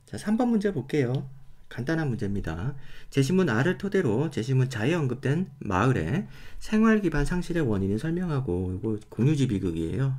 자, 3번 문제 볼게요. 간단한 문제입니다. 제시문 R을 토대로 제시문 자에 언급된 마을의 생활 기반 상실의 원인을 설명하고, 이거 공유지 비극이에요.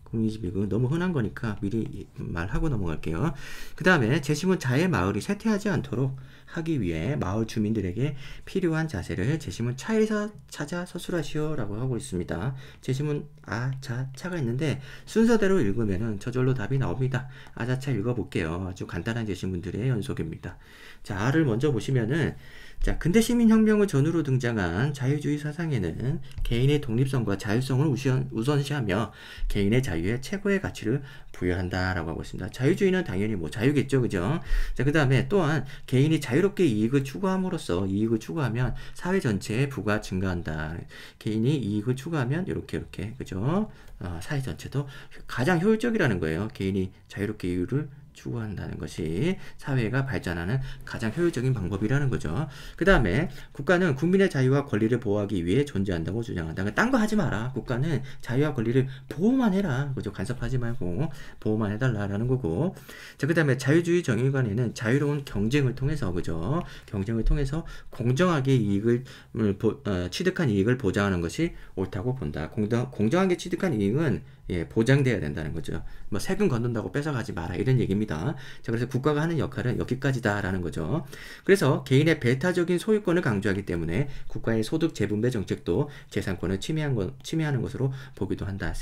공유지 비극은 너무 흔한 거니까 미리 말하고 넘어갈게요. 그 다음에 제시문 자의 마을이 쇠퇴하지 않도록 하기 위해 마을 주민들에게 필요한 자세를 제시문 차에서 찾아 서술하시오 라고 하고 있습니다. 제시문 아, 자, 차가 있는데 순서대로 읽으면 저절로 답이 나옵니다. 아자차 읽어볼게요. 아주 간단한 제시문들의 연속입니다. 자, R을 먼저 보시면은, 자, 근대 시민혁명을 전후로 등장한 자유주의 사상에는 개인의 독립성과 자율성을 우선시하며 개인의 자유에 최고의 가치를 부여한다라고 하고 있습니다. 자유주의는 당연히 뭐 자유겠죠, 그죠? 자, 그 다음에 또한 개인이 자유롭게 이익을 추구함으로써 이익을 추구하면 사회 전체의 부가 증가한다. 개인이 이익을 추구하면 이렇게 그죠? 사회 전체도 가장 효율적이라는 거예요. 개인이 자유롭게 이익을 추구한다는 것이 사회가 발전하는 가장 효율적인 방법이라는 거죠. 그 다음에 국가는 국민의 자유와 권리를 보호하기 위해 존재한다고 주장한다. 딴 거 하지 마라. 국가는 자유와 권리를 보호만 해라. 그죠? 간섭하지 말고 보호만 해달라라는 거고. 자, 그 다음에 자유주의 정의관에는 자유로운 경쟁을 통해서, 그죠? 경쟁을 통해서 공정하게 이익을 취득한 이익을 보장하는 것이 옳다고 본다. 공정하게 취득한 이익은 보장돼야 된다는 거죠. 뭐 세금 걷는다고 뺏어가지 마라 이런 얘기입니다. 자, 그래서 국가가 하는 역할은 여기까지다라는 거죠. 그래서 개인의 배타적인 소유권을 강조하기 때문에 국가의 소득 재분배 정책도 재산권을 침해하는 것으로 보기도 한다.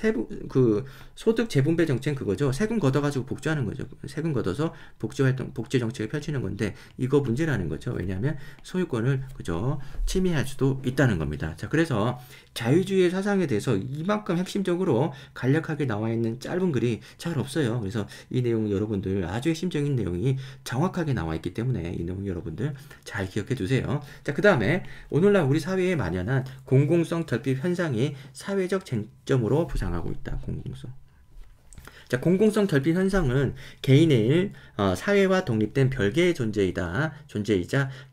소득 재분배 정책 그거죠. 세금 걷어가지고 복지하는 거죠. 세금 걷어서 복지 정책을 펼치는 건데 이거 문제라는 거죠. 왜냐하면 소유권을 그죠 침해할 수도 있다는 겁니다. 자, 그래서 자유주의 사상에 대해서 이만큼 핵심적으로 간략하게 나와 있는 짧은 글이 잘 없어요. 그래서 이 내용 여러분들 아주 핵심적인 내용이 정확하게 나와 있기 때문에 이 내용 여러분들 잘 기억해 두세요. 자, 그 다음에 오늘날 우리 사회에 만연한 공공성 결핍 현상이 사회적 쟁점으로 부상하고 있다. 공공성. 자, 공공성 결핍 현상은 개인의 사회와 독립된 별개의 존재이자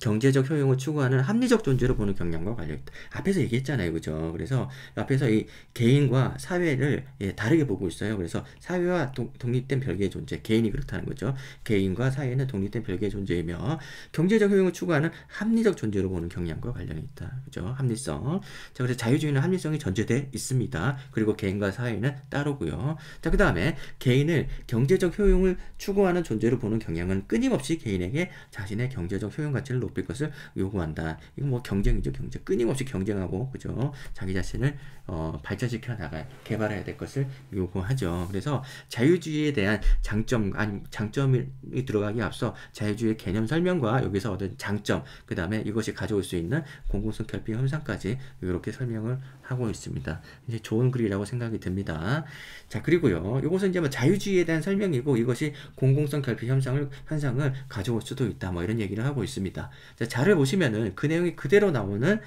경제적 효용을 추구하는 합리적 존재로 보는 경향과 관련있다. 앞에서 얘기했잖아요, 그죠? 그래서 앞에서 이 개인과 사회를 다르게 보고 있어요. 그래서 사회와 독립된 별개의 존재, 개인이 그렇다는 거죠. 개인과 사회는 독립된 별개의 존재이며 경제적 효용을 추구하는 합리적 존재로 보는 경향과 관련이 있다. 그죠? 합리성. 자, 그래서 자유주의는 합리성이 전제돼 있습니다. 그리고 개인과 사회는 따로고요. 자, 그 다음에 개인을 경제적 효용을 추구하는 존재로 보는 경향은 끊임없이 개인에게 자신의 경제적 효용 가치를 높일 것을 요구한다. 이건 뭐 경쟁이죠, 경쟁. 끊임없이 경쟁하고, 그죠? 자기 자신을 발전시켜 나갈, 개발해야 될 것을 요구하죠. 그래서 자유주의에 대한 장점이 들어가기 앞서 자유주의 개념 설명과 여기서 얻은 장점, 그 다음에 이것이 가져올 수 있는 공공성 결핍 현상까지 이렇게 설명을 하고 있습니다. 이제 좋은 글이라고 생각이 듭니다. 자, 그리고요, 이것은 이제 뭐 자유주의에 대한 설명이고 이것이 공공성 결핍 현상을 가져올 수도 있다. 뭐 이런 얘기를 하고 있습니다. 자, 자를 보시면은 그 내용이 그대로 나오는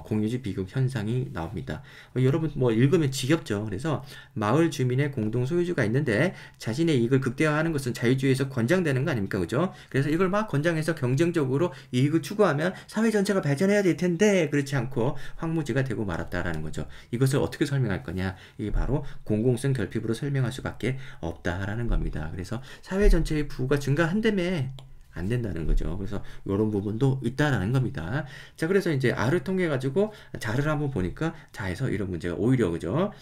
공유지 비극 현상이 나옵니다. 여러분 뭐 읽으면 지겹죠. 그래서 마을 주민의 공동 소유주가 있는데 자신의 이익을 극대화하는 것은 자유주의에서 권장되는 거 아닙니까, 그죠? 그래서 이걸 막 권장해서 경쟁적으로 이익을 추구하면 사회 전체가 발전해야 될 텐데 그렇지 않고 황무지가 되고 말았다라는 거죠. 이것을 어떻게 설명할 거냐? 이게 바로 공공성 결핍으로 설명할 수밖에 없다라는 겁니다. 그래서 사회 전체의 부가 증가한다며 안 된다는 거죠. 그래서 이런 부분도 있다라는 겁니다. 자, 그래서 이제 R을 통해 가지고 자를 한번 보니까 자에서 이런 문제가 오히려 그죠?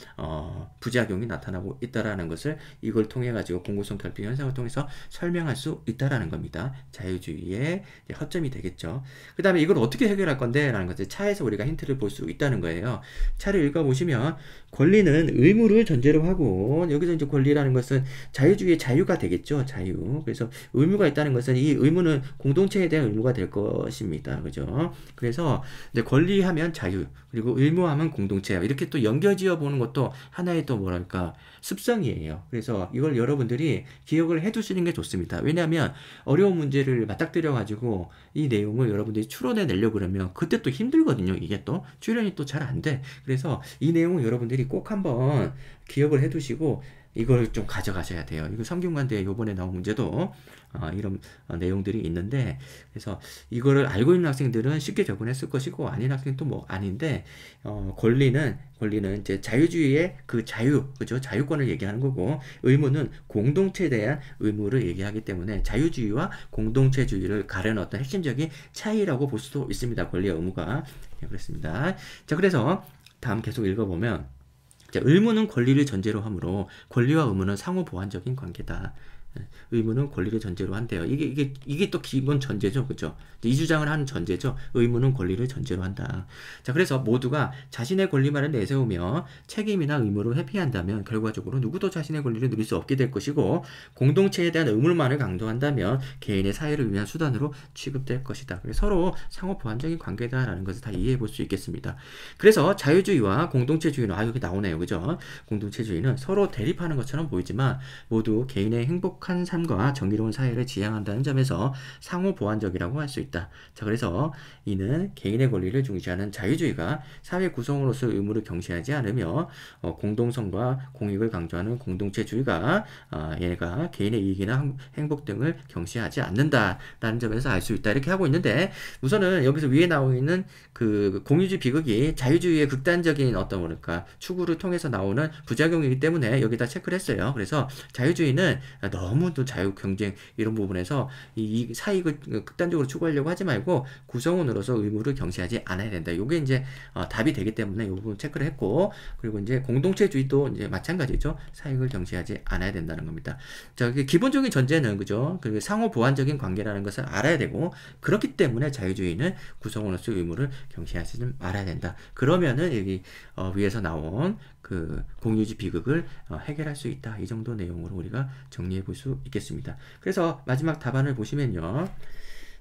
부작용이 나타나고 있다라는 것을 이걸 통해 가지고 공공성 결핍 현상을 통해서 설명할 수 있다라는 겁니다. 자유주의의 허점이 되겠죠. 그 다음에 이걸 어떻게 해결할 건데? 라는 것을 차에서 우리가 힌트를 볼 수 있다는 거예요. 차를 읽어보시면 권리는 의무를 전제로 하고 여기서 이제 권리라는 것은 자유주의의 자유가 되겠죠. 자유. 그래서 의무가 있다는 것은 이 의무는 공동체에 대한 의무가 될 것입니다. 그죠? 그래서 이제 권리하면 자유, 그리고 의무하면 공동체, 이렇게 또 연결지어 보는 것도 하나의 또 뭐랄까 습성이에요. 그래서 이걸 여러분들이 기억을 해 두시는 게 좋습니다. 왜냐하면 어려운 문제를 맞닥뜨려 가지고 이 내용을 여러분들이 추론해 내려고 그러면 그때 또 힘들거든요. 이게 또 추론이 또 잘 안 돼. 그래서 이 내용을 여러분들이 꼭 한번 기억을 해 두시고 이걸 좀 가져가셔야 돼요. 이거 성균관대 요번에 나온 문제도 이런 내용들이 있는데, 그래서 이거를 알고 있는 학생들은 쉽게 접근했을 것이고 아닌 학생도 뭐 아닌데, 권리는 이제 자유주의의 그 자유, 그죠? 자유권을 얘기하는 거고, 의무는 공동체에 대한 의무를 얘기하기 때문에 자유주의와 공동체주의를 가르는 어떤 핵심적인 차이라고 볼 수도 있습니다. 권리와 의무가. 그렇습니다. 자, 그래서 다음 계속 읽어보면, 자, 의무는 권리를 전제로 하므로 권리와 의무는 상호 보완적인 관계다. 의무는 권리를 전제로 한대요. 이게 또 기본 전제죠. 그죠? 이 주장을 하는 전제죠. 의무는 권리를 전제로 한다. 자, 그래서 모두가 자신의 권리만을 내세우며 책임이나 의무를 회피한다면 결과적으로 누구도 자신의 권리를 누릴 수 없게 될 것이고, 공동체에 대한 의무만을 강조한다면 개인의 사회를 위한 수단으로 취급될 것이다. 그래서 서로 상호 보완적인 관계다라는 것을 다 이해해 볼 수 있겠습니다. 그래서 자유주의와 공동체주의는 여기 나오네요. 그죠? 공동체주의는 서로 대립하는 것처럼 보이지만 모두 개인의 행복한 삶과 정의로운 사회를 지향한다는 점에서 상호 보완적이라고 할 수 있다. 자, 그래서 이는 개인의 권리를 중시하는 자유주의가 사회 구성으로서 의무를 경시하지 않으며 공동성과 공익을 강조하는 공동체주의가 얘가 개인의 이익이나 행복 등을 경시하지 않는다라는 점에서 알 수 있다. 이렇게 하고 있는데, 우선은 여기서 위에 나오고 있는 그 공유주의 비극이 자유주의의 극단적인 어떤 뭐랄까 추구를 통해서 나오는 부작용이기 때문에 여기다 체크를 했어요. 그래서 자유주의는 너무 또 자유 경쟁 이런 부분에서 이 사익을 극단적으로 추구하려고 하지 말고 구성원으로서 의무를 경시하지 않아야 된다. 요게 이제 답이 되기 때문에 이 부분 체크를 했고, 그리고 이제 공동체주의도 이제 마찬가지죠. 사익을 경시하지 않아야 된다는 겁니다. 자, 기본적인 전제는 그죠? 그 상호 보완적인 관계라는 것을 알아야 되고, 그렇기 때문에 자유주의는 구성원으로서 의무를 경시하지 말아야 된다. 그러면은 여기 위에서 나온 그 공유지 비극을 해결할 수 있다. 이 정도 내용으로 우리가 정리해 볼 수 있겠습니다. 그래서 마지막 답안을 보시면요.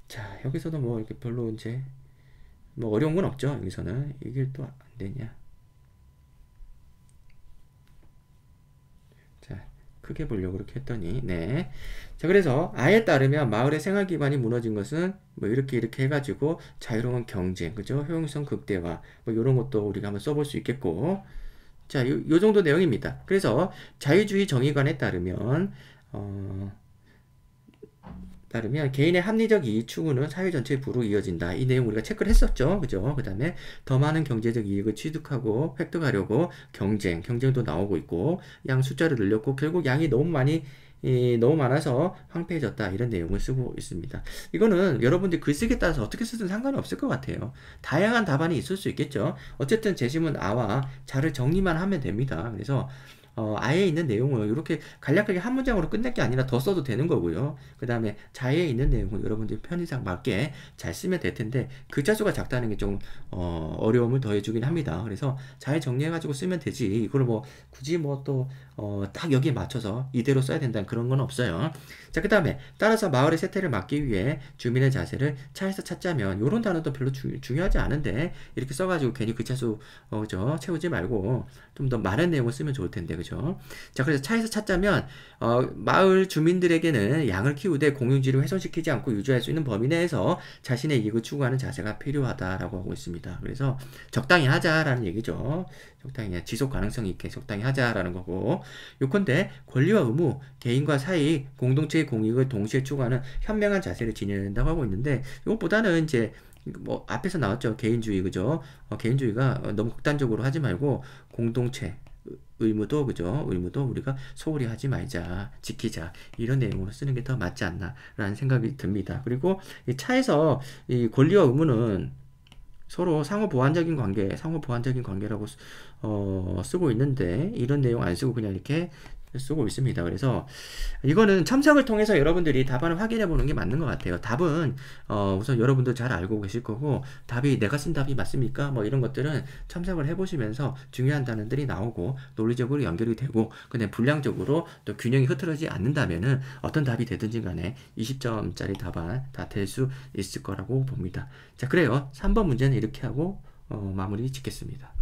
자, 여기서도 뭐 이렇게 별로 이제 뭐 어려운 건 없죠. 여기서는 이게 또 안 되냐. 자, 크게 보려고 그렇게 했더니, 네. 자, 그래서 아에 따르면 마을의 생활 기반이 무너진 것은 뭐 이렇게 해가지고 자유로운 경쟁, 그죠? 효용성 극대화, 뭐 이런 것도 우리가 한번 써볼 수 있겠고, 자, 요 정도 내용입니다. 그래서 자유주의 정의관에 따르면 개인의 합리적 이익 추구는 사회 전체의 부로 이어진다. 이 내용 우리가 체크를 했었죠. 그죠? 그 다음에 더 많은 경제적 이익을 취득하고 획득하려고 경쟁도 나오고 있고, 양 숫자를 늘렸고, 결국 양이 너무 많아서 황폐해졌다. 이런 내용을 쓰고 있습니다. 이거는 여러분들이 글쓰기에 따라서 어떻게 쓰든 상관이 없을 것 같아요. 다양한 답안이 있을 수 있겠죠. 어쨌든 제시문 아와 자를 정리만 하면 됩니다. 그래서 아에 있는 내용을 이렇게 간략하게 한 문장으로 끝낼 게 아니라 더 써도 되는 거고요. 그 다음에 자에 있는 내용을 여러분들이 편의상 맞게 잘 쓰면 될 텐데, 글자 수가 작다는 게 좀 어려움을 더해주긴 합니다. 그래서 잘 정리해가지고 쓰면 되지, 이걸 뭐 굳이 뭐 또 딱 여기에 맞춰서 이대로 써야 된다는 그런 건 없어요. 자, 그 다음에 따라서 마을의 세태를 막기 위해 주민의 자세를 차에서 찾자면, 요런 단어도 별로 중요하지 않은데 이렇게 써가지고 괜히 글자 수 채우지 말고 좀 더 많은 내용을 쓰면 좋을 텐데, 그죠? 자, 그래서 차에서 찾자면 마을 주민들에게는 양을 키우되 공유지를 훼손시키지 않고 유지할 수 있는 범위 내에서 자신의 이익을 추구하는 자세가 필요하다라고 하고 있습니다. 그래서 적당히 하자라는 얘기죠. 적당히, 지속 가능성 있게 적당히 하자라는 거고, 요컨대 권리와 의무, 개인과 사이, 공동체의 공익을 동시에 추구하는 현명한 자세를 지녀야 된다고 하고 있는데, 이것보다는 이제 뭐 앞에서 나왔죠. 개인주의, 그죠? 개인주의가 너무 극단적으로 하지 말고 공동체 의무도, 그죠? 의무도 우리가 소홀히 하지 말자, 지키자, 이런 내용으로 쓰는 게 더 맞지 않나 라는 생각이 듭니다. 그리고 이 차에서 이 권리와 의무는 서로 상호 보완적인 관계라고 쓰고 있는데, 이런 내용 안 쓰고 그냥 이렇게 쓰고 있습니다. 그래서 이거는 첨삭을 통해서 여러분들이 답안을 확인해 보는 게 맞는 것 같아요. 답은 우선 여러분도 잘 알고 계실 거고, 답이 내가 쓴 답이 맞습니까? 뭐 이런 것들은 첨삭을 해보시면서 중요한 단어들이 나오고 논리적으로 연결이 되고, 근데 분량적으로 또 균형이 흐트러지지 않는다면은 어떤 답이 되든지 간에 20점짜리 답안 다 될 수 있을 거라고 봅니다. 자, 그래요. 3번 문제는 이렇게 하고 마무리 짓겠습니다.